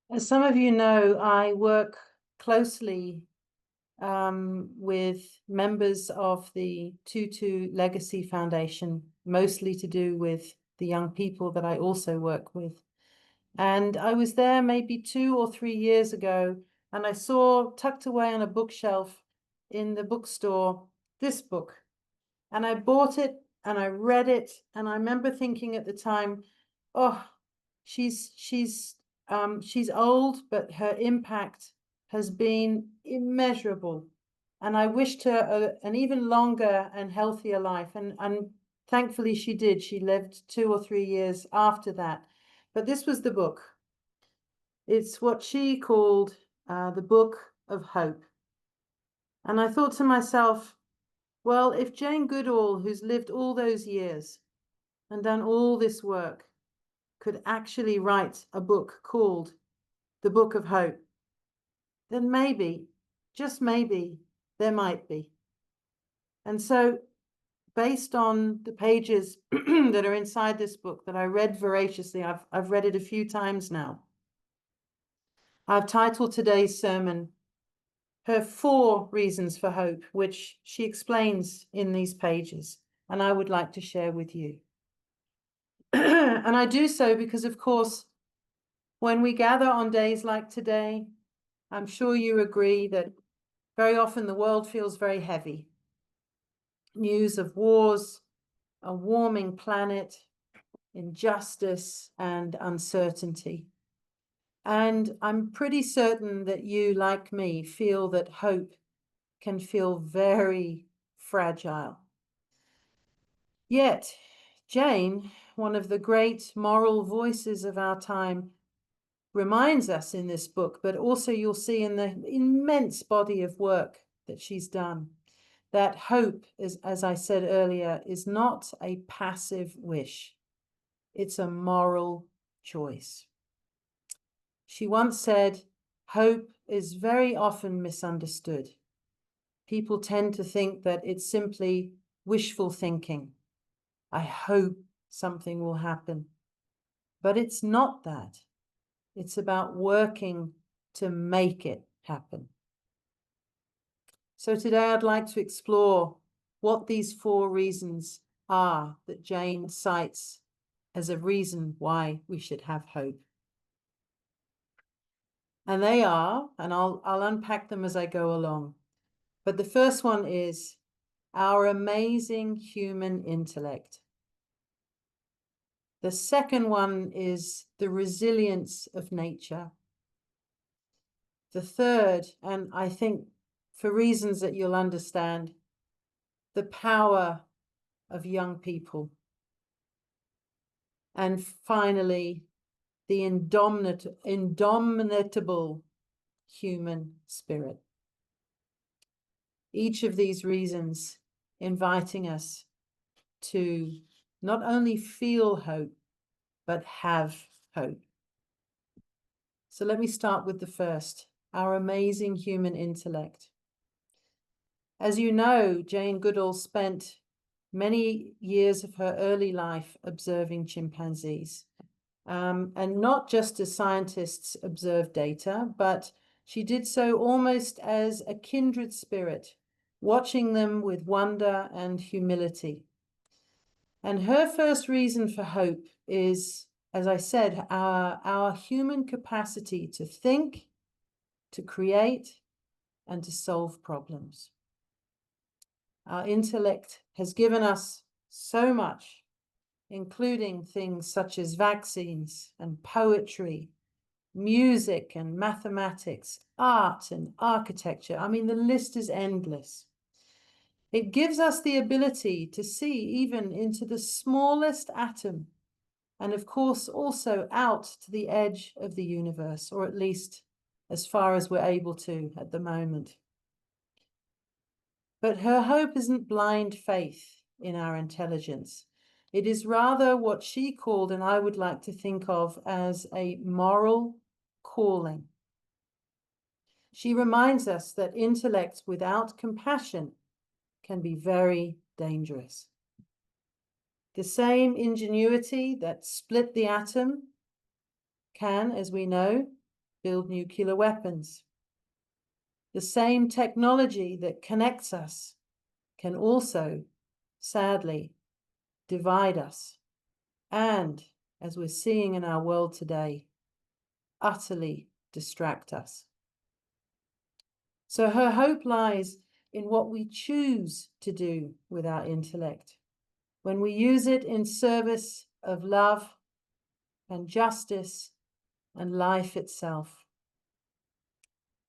As some of you know, I work closely with members of the Tutu Legacy Foundation, mostly to do with the young people that I also work with. And I was there maybe 2 or 3 years ago, and I saw tucked away on a bookshelf in the bookstore this book. And I bought it and I read it, and I remember thinking at the time, oh, she's old, but her impact has been immeasurable. And I wished her an even longer and healthier life. And thankfully she did. She lived 2 or 3 years after that. But this was the book. It's what she called the Book of Hope. And I thought to myself, well, if Jane Goodall, who's lived all those years and done all this work, could actually write a book called The Book of Hope, then maybe, just maybe, there might be. And so, based on the pages that are inside this book that I read voraciously, I've read it a few times now, I've titled today's sermon, Her 4 Reasons for Hope, which she explains in these pages, and I would like to share with you. And I do so because, of course, when we gather on days like today, I'm sure you agree that very often the world feels very heavy. News of wars, a warming planet, injustice, and uncertainty. And I'm pretty certain that you, like me, feel that hope can feel very fragile. Yet, Jane, one of the great moral voices of our time, reminds us in this book, but also you'll see in the immense body of work that she's done, that hope, as I said earlier, is not a passive wish. It's a moral choice. She once said, hope is very often misunderstood. People tend to think that it's simply wishful thinking. I hope something will happen. But it's not that. It's about working to make it happen. So today I'd like to explore what these 4 reasons are that Jane cites as a reason why we should have hope. And they are, and I'll unpack them as I go along. But the first one is our amazing human intellect. The second one is the resilience of nature. The third, and I think for reasons that you'll understand, the power of young people. And finally, the indomitable human spirit. Each of these reasons inviting us to not only feel hope, but have hope. So let me start with the first, our amazing human intellect. As you know, Jane Goodall spent many years of her early life observing chimpanzees. And not just as scientists observe data, but she did so almost as a kindred spirit, watching them with wonder and humility. And her first reason for hope is, as I said, our human capacity to think, to create, and to solve problems. Our intellect has given us so much, including things such as vaccines and poetry, music and mathematics, art and architecture. I mean, the list is endless. It gives us the ability to see even into the smallest atom, and of course also out to the edge of the universe, or at least as far as we're able to at the moment. But her hope isn't blind faith in our intelligence. It is rather what she called, and I would like to think of as, a moral calling. She reminds us that intellect without compassion can be very dangerous. The same ingenuity that split the atom can, as we know, build nuclear weapons. The same technology that connects us can also, sadly, divide us, and, as we're seeing in our world today, utterly distract us. So her hope lies in what we choose to do with our intellect, when we use it in service of love and justice and life itself.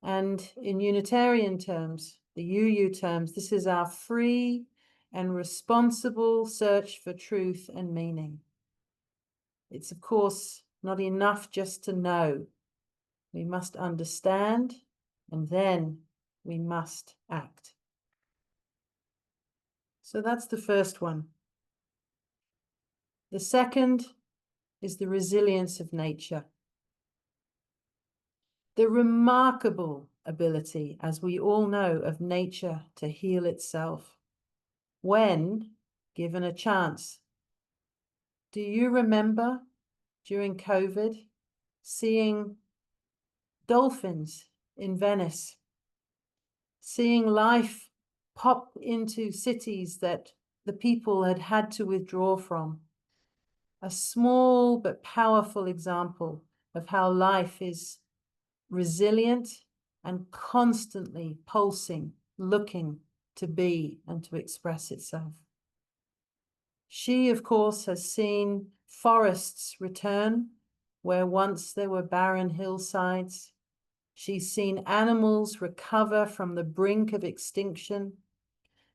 And in Unitarian terms, the UU terms, this is our free and responsible search for truth and meaning. It's, of course, not enough just to know. We must understand, and then we must act. So that's the first one. The second is the resilience of nature. The remarkable ability, as we all know, of nature to heal itself when given a chance. Do you remember during COVID seeing dolphins in Venice, seeing life pop into cities that the people had had to withdraw from? A small but powerful example of how life is resilient and constantly pulsing, looking to be and to express itself. She, of course, has seen forests return where once there were barren hillsides. She's seen animals recover from the brink of extinction.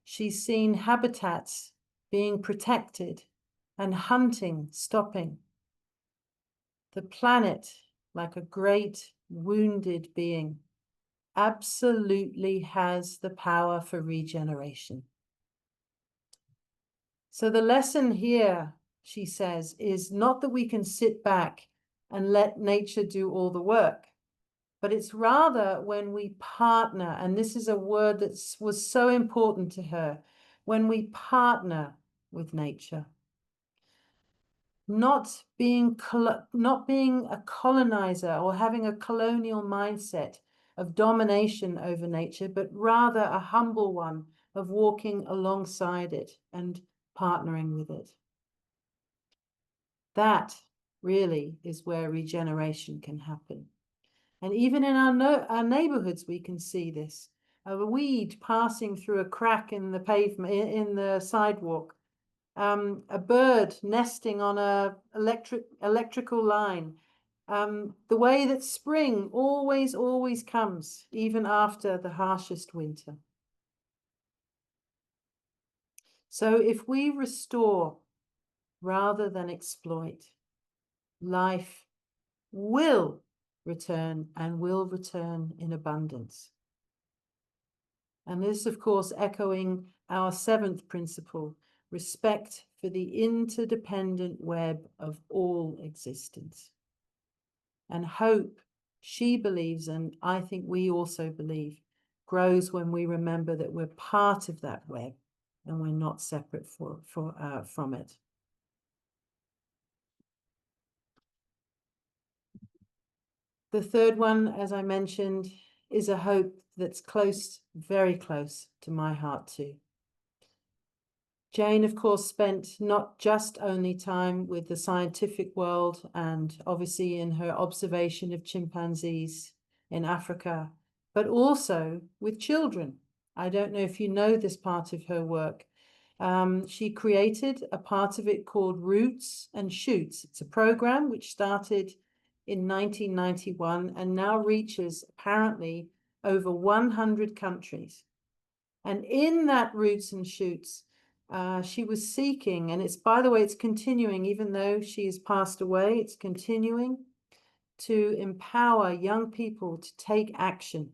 She's seen habitats being protected and hunting stopping. The planet, like a great wounded being, absolutely has the power for regeneration. So the lesson here, she says, is not that we can sit back and let nature do all the work, but it's rather when we partner, and this is a word that was so important to her, when we partner with nature. Not being a colonizer or having a colonial mindset of domination over nature, but rather a humble one of walking alongside it and partnering with it. That really is where regeneration can happen. And even in our neighborhoods, we can see this. A weed passing through a crack in the pavement, in the sidewalk, a bird nesting on a electrical line, the way that spring always comes, even after the harshest winter. So if we restore rather than exploit, life will return and will return in abundance. And this, of course, echoing our seventh principle, respect for the interdependent web of all existence. And hope, she believes, and I think we also believe, grows when we remember that we're part of that web and we're not separate from it. The third one, as I mentioned, is a hope that's close, very close to my heart too. Jane, of course, spent not just only time with the scientific world and obviously in her observation of chimpanzees in Africa, but also with children. I don't know if you know this part of her work. She created a part of it called Roots and Shoots. It's a program which started in 1991 and now reaches apparently over 100 countries. And in that Roots and Shoots, she was seeking, and it's, by the way, it's continuing, even though she has passed away, it's continuing to empower young people to take action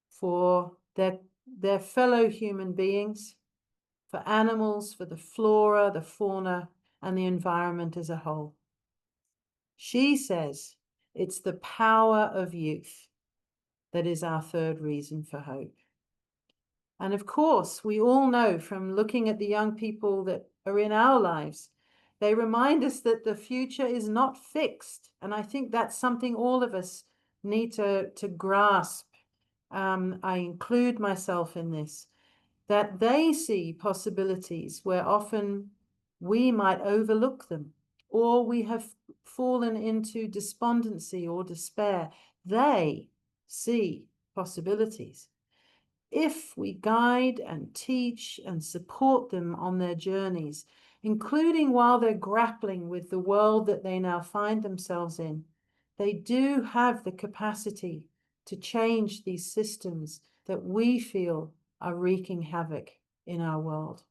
for their fellow human beings, for animals, for the flora, the fauna, and the environment as a whole. She says it's the power of youth that is our third reason for hope. And of course, we all know from looking at the young people that are in our lives, they remind us that the future is not fixed. And I think that's something all of us need to grasp, I include myself in this, that they see possibilities where often we might overlook them, or we have fallen into despondency or despair. They see possibilities. If we guide and teach and support them on their journeys, including while they're grappling with the world that they now find themselves in, they do have the capacity to change these systems that we feel are wreaking havoc in our world.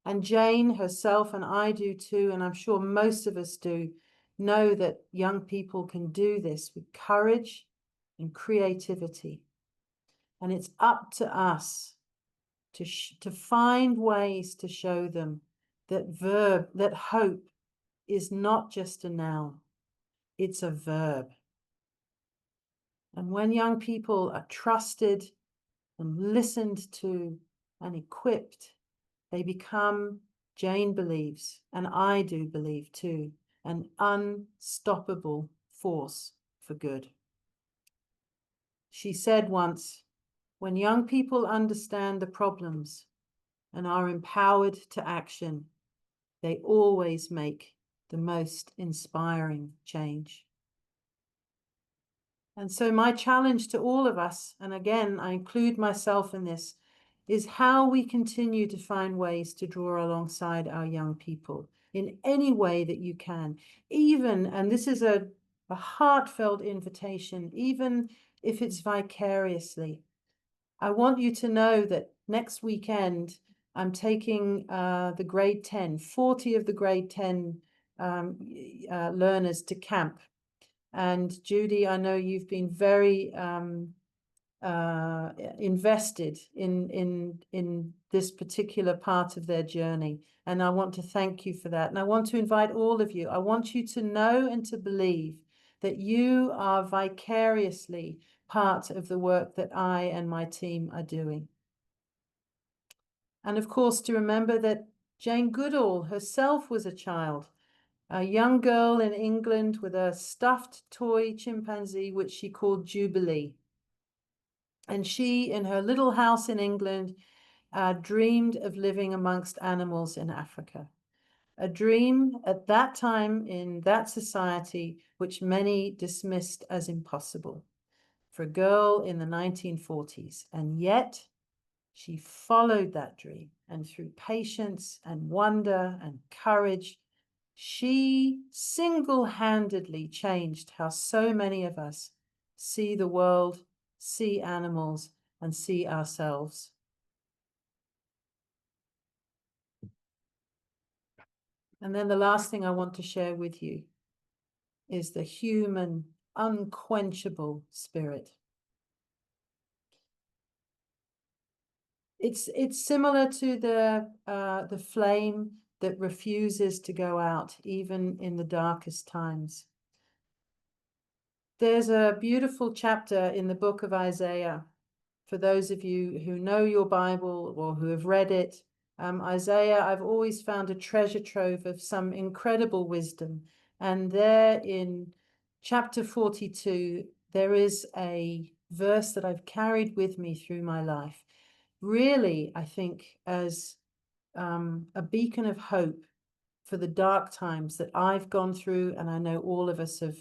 And Jane herself, and I do too, and I'm sure most of us do, know that young people can do this with courage and creativity. And it's up to us to find ways to show them that hope is not just a noun, it's a verb. And when young people are trusted and listened to and equipped, they become, Jane believes, and I do believe too, an unstoppable force for good. She said once, when young people understand the problems and are empowered to action, they always make the most inspiring change. And so my challenge to all of us, and again, I include myself in this, is how we continue to find ways to draw alongside our young people in any way that you can. Even, and this is a heartfelt invitation, even if it's vicariously. I want you to know that next weekend, I'm taking the grade 10, 40 of the grade 10 learners to camp. And Judy, I know you've been very invested in this particular part of their journey. And I want to thank you for that. And I want to invite all of you. I want you to know and to believe that you are vicariously part of the work that I and my team are doing. And of course, to remember that Jane Goodall herself was a child, a young girl in England with a stuffed toy chimpanzee, which she called Jubilee. And she, in her little house in England, dreamed of living amongst animals in Africa. A dream at that time in that society, which many dismissed as impossible for a girl in the 1940s. And yet she followed that dream, and through patience and wonder and courage, she single-handedly changed how so many of us see the world, see animals, and see ourselves. And then the last thing I want to share with you is the human, unquenchable spirit. It's similar to the flame that refuses to go out, even in the darkest times. There's a beautiful chapter in the book of Isaiah. For those of you who know your Bible or who have read it, Isaiah, I've always found a treasure trove of some incredible wisdom. And there in chapter 42, there is a verse that I've carried with me through my life. Really, I think, as a beacon of hope for the dark times that I've gone through, and I know all of us have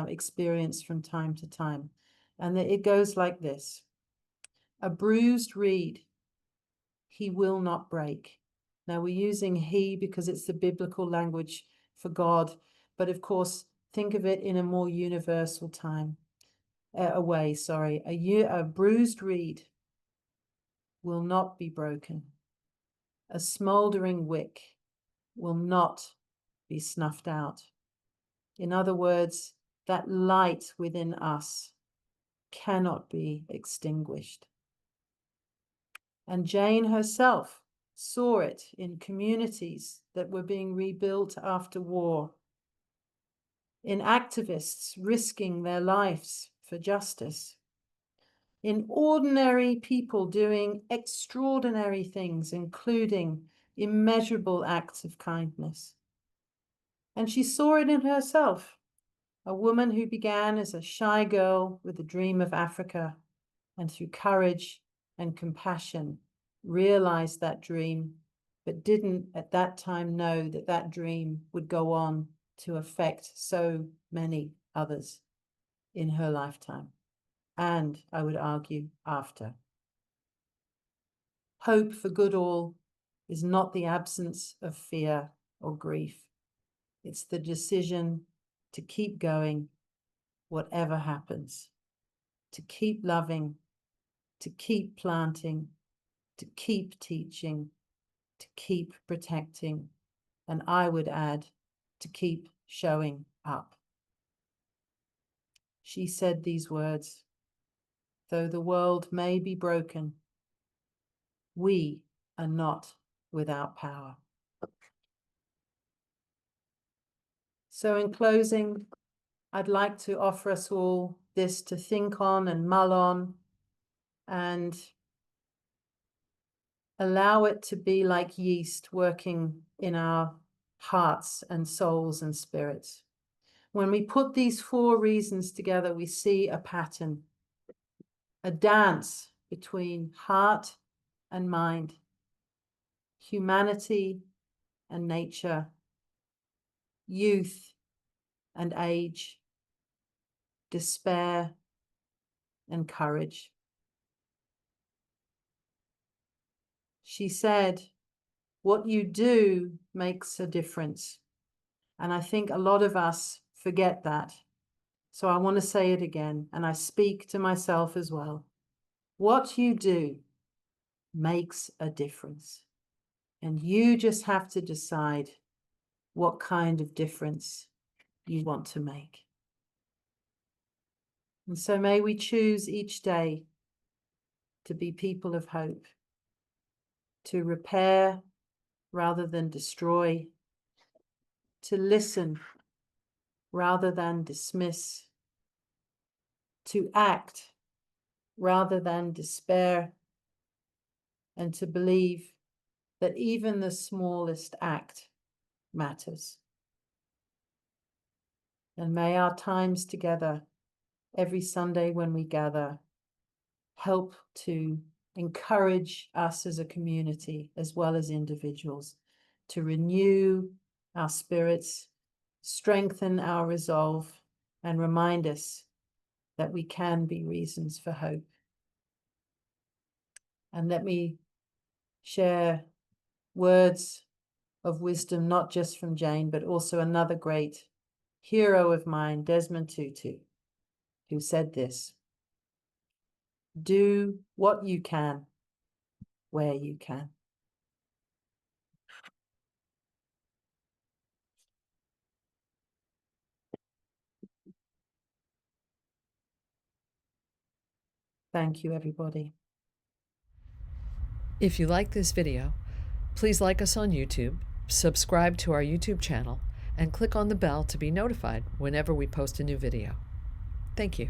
experienced from time to time. And it goes like this: a bruised reed he will not break. Now we're using he because it's the biblical language for God, but of course, think of it in a more universal way. A bruised reed will not be broken. A smoldering wick will not be snuffed out. In other words, that light within us cannot be extinguished. And Jane herself saw it in communities that were being rebuilt after war, in activists risking their lives for justice, in ordinary people doing extraordinary things, including immeasurable acts of kindness. And she saw it in herself. a woman who began as a shy girl with a dream of Africa, and through courage and compassion realized that dream, but didn't at that time know that that dream would go on to affect so many others in her lifetime, and I would argue after. Hope for Goodall is not the absence of fear or grief. It's the decision to keep going, whatever happens, to keep loving, to keep planting, to keep teaching, to keep protecting, and I would add, to keep showing up. She said these words, though the world may be broken, we are not without power. So in closing, I'd like to offer us all this to think on and mull on and allow it to be like yeast working in our hearts and souls and spirits. When we put these 4 reasons together, we see a pattern, a dance between heart and mind, humanity and nature, youth and age, despair and courage. She said, what you do makes a difference. And I think a lot of us forget that. So I want to say it again, and I speak to myself as well. What you do makes a difference. And you just have to decide what kind of difference you want to make. And so may we choose each day to be people of hope, to repair rather than destroy, to listen rather than dismiss, to act rather than despair, and to believe that even the smallest act matters. And may our times together, every Sunday when we gather, help to encourage us as a community as well as individuals to renew our spirits, strengthen our resolve, and remind us that we can be reasons for hope. And let me share words of wisdom, not just from Jane, but also another great hero of mine, Desmond Tutu, who said this: do what you can, where you can. Thank you, everybody. If you like this video, please like us on YouTube, subscribe to our YouTube channel, and click on the bell to be notified whenever we post a new video. Thank you.